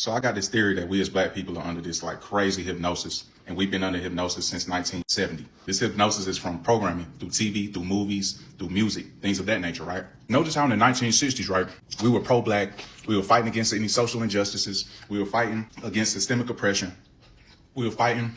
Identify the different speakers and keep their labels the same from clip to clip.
Speaker 1: So I got this theory that we as black people are under this like crazy hypnosis, and we've been under hypnosis since 1970. This hypnosis is from programming through TV, through movies, through music, things of that nature, right? Notice how in the 1960s, right, we were pro-black, we were fighting against any social injustices, we were fighting against systemic oppression, we were fighting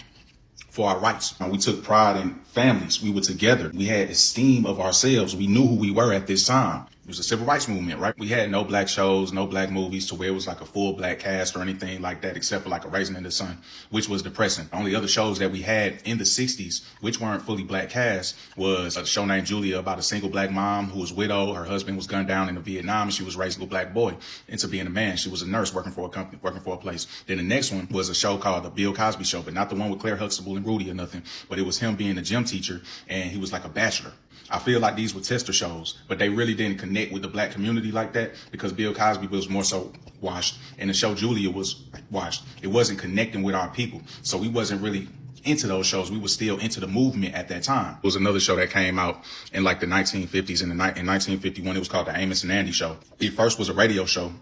Speaker 1: for our rights. We took pride in families. We were together. We had esteem of ourselves. We knew who we were at this time. It was a civil rights movement, right? We had no black shows, no black movies to where it was like a full black cast or anything like that, except for like a Raisin in the Sun, which was depressing. The only other shows that we had in the 60s, which weren't fully black cast, was a show named Julia about a single black mom who was widowed. Her husband was gunned down in Vietnam, and she was raising a black boy into being a man. She was a nurse working for a company, working for a place. Then the next one was a show called The Bill Cosby Show, but not the one with Claire Huxtable and Rudy or nothing, but it was him being a gym teacher, and he was like a bachelor. I feel like these were tester shows, but they really didn't connect with the black community like that because Bill Cosby was more so washed, and the show Julia was washed. It wasn't connecting with our people, so we wasn't really into those shows. We were still into the movement at that time. It was another show that came out in like the 1950s, in 1951. It was called The Amos and Andy Show. It first was a radio show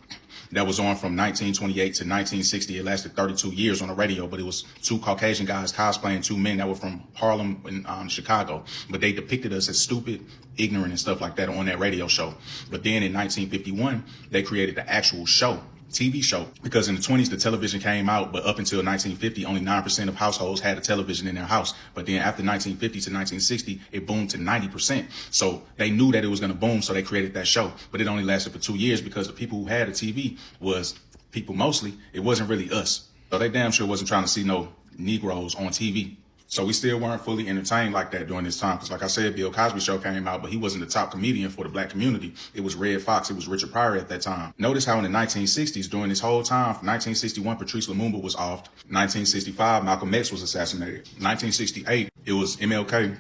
Speaker 1: that was on from 1928 to 1960. It lasted 32 years on the radio, but it was two Caucasian guys cosplaying two men that were from Harlem and Chicago. But they depicted us as stupid, ignorant, and stuff like that on that radio show. But then in 1951, they created the actual show, TV show, because in the 20s, the television came out, but up until 1950, only 9% of households had a television in their house. But then after 1950 to 1960, it boomed to 90%. So they knew that it was going to boom, so they created that show. But it only lasted for 2 years because the people who had a TV was people mostly. It wasn't really us. So they damn sure wasn't trying to see no Negroes on TV. So we still weren't fully entertained like that during this time. Because like I said, Bill Cosby Show came out, but he wasn't the top comedian for the black community. It was Red Fox. It was Richard Pryor at that time. Notice how in the 1960s, during this whole time, from 1961, Patrice Lumumba was offed. 1965, Malcolm X was assassinated. 1968, it was MLK.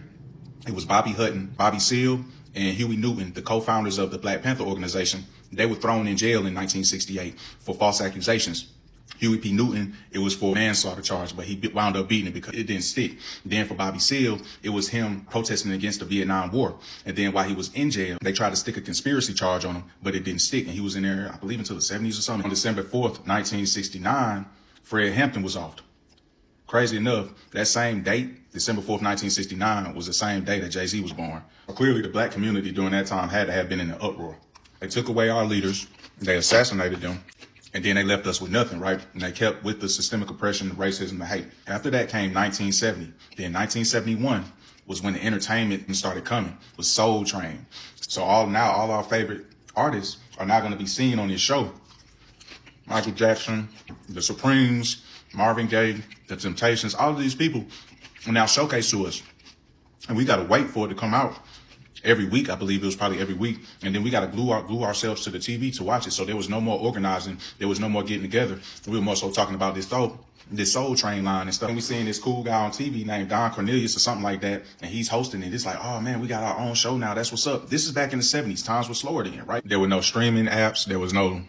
Speaker 1: It was Bobby Hutton, Bobby Seale, and Huey Newton, the co-founders of the Black Panther organization. They were thrown in jail in 1968 for false accusations. Huey P. Newton, it was for manslaughter charge, but he wound up beating it because it didn't stick. Then for Bobby Seale, it was him protesting against the Vietnam War. And then while he was in jail, they tried to stick a conspiracy charge on him, but it didn't stick. And he was in there, I believe, until the 70s or something. On December 4th, 1969, Fred Hampton was offed. Crazy enough, that same date, December 4th, 1969, was the same day that Jay-Z was born. Clearly, the black community during that time had to have been in an uproar. They took away our leaders, they assassinated them, and then they left us with nothing, right? And they kept with the systemic oppression, the racism, the hate. After that came 1970. Then 1971 was when the entertainment started coming, with Soul Train. So all our favorite artists are now going to be seen on this show. Michael Jackson, the Supremes, Marvin Gaye, the Temptations, all of these people are now showcased to us. And we got to wait for it to come out. Every week, I believe it was probably every week. And then we got to glue ourselves to the TV to watch it. So there was no more organizing. There was no more getting together. We were more so talking about this Soul Train line and stuff. And we seeing this cool guy on TV named Don Cornelius or something like that. And he's hosting it. It's like, oh man, we got our own show now. That's what's up. This is back in the 70s. Times were slower then, right? There were no streaming apps. There was no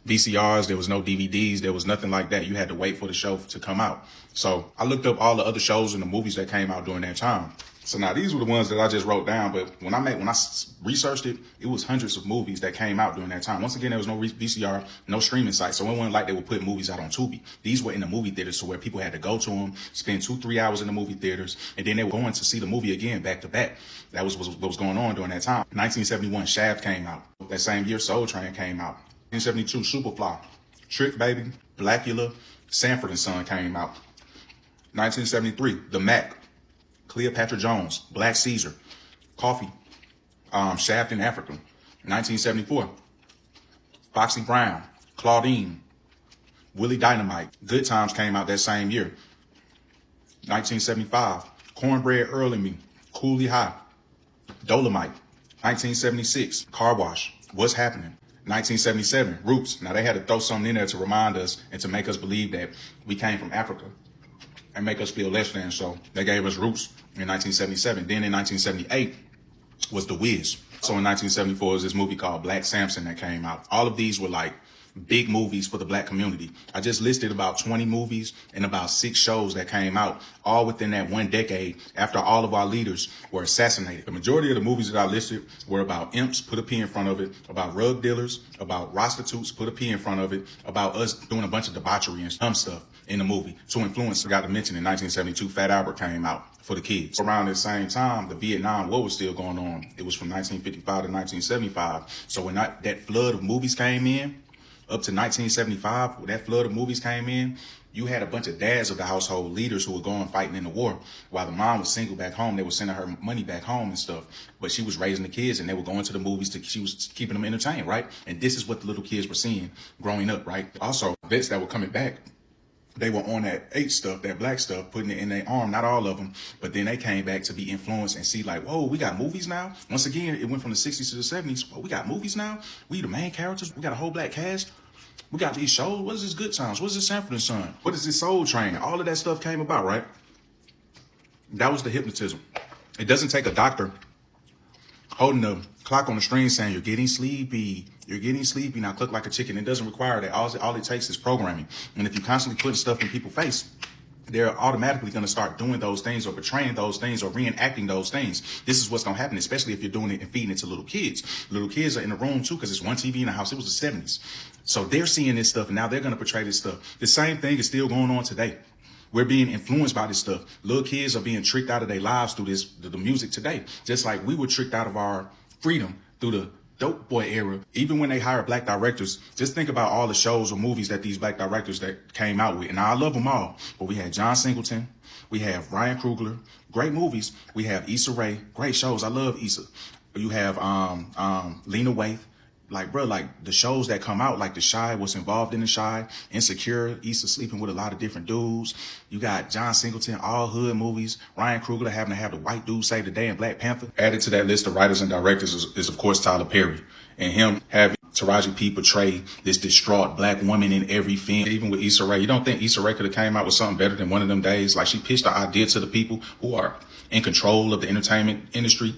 Speaker 1: VCRs. There was no DVDs. There was nothing like that. You had to wait for the show to come out. So I looked up all the other shows and the movies that came out during that time. So now these were the ones that I just wrote down, but when I researched it, it was hundreds of movies that came out during that time. Once again, there was no VCR, no streaming site, so it wasn't like they would put movies out on Tubi. These were in the movie theaters, so where people had to go to them, spend 2-3 hours in the movie theaters, and then they were going to see the movie again back to back. That was what was going on during that time. 1971, Shaft came out. That same year, Soul Train came out. 1972, Superfly, Trick Baby, Blackula, Sanford and Son came out. 1973, The Mac, Cleopatra Jones, Black Caesar, Coffee, Shaft in Africa. 1974, Foxy Brown, Claudine, Willie Dynamite. Good Times came out that same year. 1975, Cornbread Earl and Me, Cooley High, Dolomite. 1976, Car Wash, What's Happening. 1977, Roots. Now they had to throw something in there to remind us and to make us believe that we came from Africa and make us feel less than. So they gave us Roots in 1977. Then in 1978 was The Wiz. So in 1974 was this movie called Black Samson that came out. All of these were like big movies for the black community. I just listed about 20 movies and about 6 shows that came out all within that one decade after all of our leaders were assassinated. The majority of the movies that I listed were about imps, put a P in front of it, about rug dealers, about prostitutes, put a P in front of it, about us doing a bunch of debauchery and dumb stuff in the movie. To influence, I got to mention in 1972, Fat Albert came out for the kids. Around the same time, the Vietnam War was still going on. It was from 1955 to 1975. So when that flood of movies came in, up to 1975, when that flood of movies came in, you had a bunch of dads of the household leaders who were going fighting in the war. While the mom was single back home, they were sending her money back home and stuff. But she was raising the kids and they were going to the movies she was keeping them entertained, right? And this is what the little kids were seeing growing up, right? Also, vets that were coming back, they were on that H stuff, that black stuff, putting it in their arm, not all of them, but then they came back to be influenced and see like, whoa, we got movies now? Once again, it went from the 60s to the 70s. Whoa, we got movies now? We the main characters? We got a whole black cast? We got these shows? What is this Good Times? What is this Sanford and Son? What is this Soul Train? All of that stuff came about, right? That was the hypnotism. It doesn't take a doctor holding the clock on the string saying, you're getting sleepy. You're getting sleepy, now click like a chicken. It doesn't require that. All it takes is programming. And if you constantly putting stuff in people's face, they're automatically going to start doing those things or portraying those things or reenacting those things. This is what's going to happen, especially if you're doing it and feeding it to little kids. Little kids are in the room too, because it's one TV in the house. It was the 70s. So they're seeing this stuff and now they're going to portray this stuff. The same thing is still going on today. We're being influenced by this stuff. Little kids are being tricked out of their lives through the music today. Just like we were tricked out of our freedom through the dope boy era. Even when they hire black directors, just think about all the shows or movies that these black directors that came out with. And I love them all, but we had John Singleton, we have Ryan Coogler, great movies. We have Issa Rae, great shows. I love Issa. You have Lena Waithe. Like, bro, like the shows that come out, like The Shy, what's involved in The Shy, Insecure, Issa sleeping with a lot of different dudes. You got John Singleton, all hood movies. Ryan Coogler having to have the white dude save the day in Black Panther. Added to that list of writers and directors is of course, Tyler Perry. And him having Taraji P portray this distraught black woman in every film. Even with Issa Rae, you don't think Issa Rae could have came out with something better than One of Them Days? Like, she pitched the idea to the people who are in control of the entertainment industry.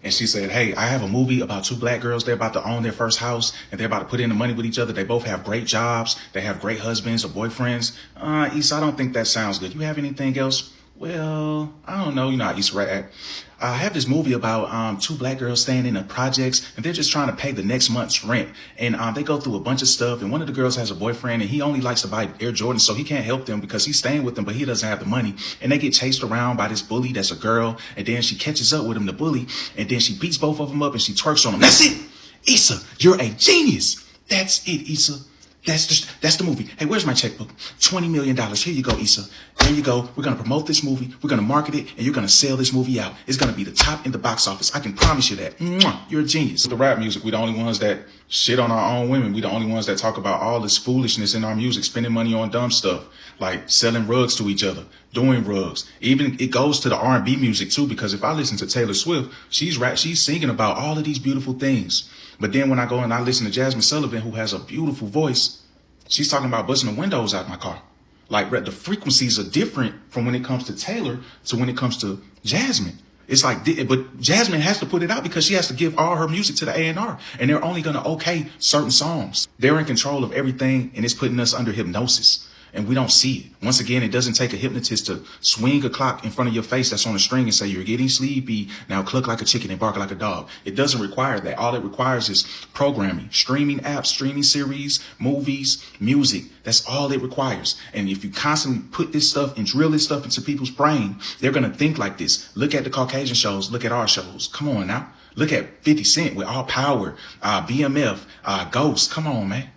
Speaker 1: And she said, hey, I have a movie about 2 black girls. They're about to own their first house and they're about to put in the money with each other. They both have great jobs. They have great husbands or boyfriends. Issa, I don't think that sounds good. You have anything else? Well, I don't know. You know how Issa Rae act. I have this movie about 2 black girls staying in the projects and they're just trying to pay the next month's rent. And they go through a bunch of stuff. And one of the girls has a boyfriend and he only likes to buy Air Jordans. So he can't help them because he's staying with them, but he doesn't have the money. And they get chased around by this bully that's a girl. And then she catches up with him, the bully. And then she beats both of them up and she twerks on them. That's it. Issa, you're a genius. That's it, Issa. That's the movie. Hey, where's my checkbook? $20 million. Here you go, Issa. There you go. We're going to promote this movie. We're going to market it. And you're going to sell this movie out. It's going to be the top in the box office. I can promise you that. Mwah, you're a genius. The rap music, we're the only ones that shit on our own women. We're the only ones that talk about all this foolishness in our music, spending money on dumb stuff, like selling rugs to each other, doing rugs. Even it goes to the R&B music too, because if I listen to Taylor Swift, she's singing about all of these beautiful things. But then when I go and I listen to Jasmine Sullivan, who has a beautiful voice, she's talking about busting the windows out of my car. Like, the frequencies are different from when it comes to Taylor to when it comes to Jasmine. It's like, but Jasmine has to put it out because she has to give all her music to the A&R. And they're only going to okay certain songs. They're in control of everything, and it's putting us under hypnosis. And we don't see it. Once again, it doesn't take a hypnotist to swing a clock in front of your face that's on a string and say, you're getting sleepy. Now cluck like a chicken and bark like a dog. It doesn't require that. All it requires is programming, streaming apps, streaming series, movies, music. That's all it requires. And if you constantly put this stuff and drill this stuff into people's brain, they're going to think like this. Look at the Caucasian shows. Look at our shows. Come on now. Look at 50 Cent with All Power, BMF, Ghost. Come on, man.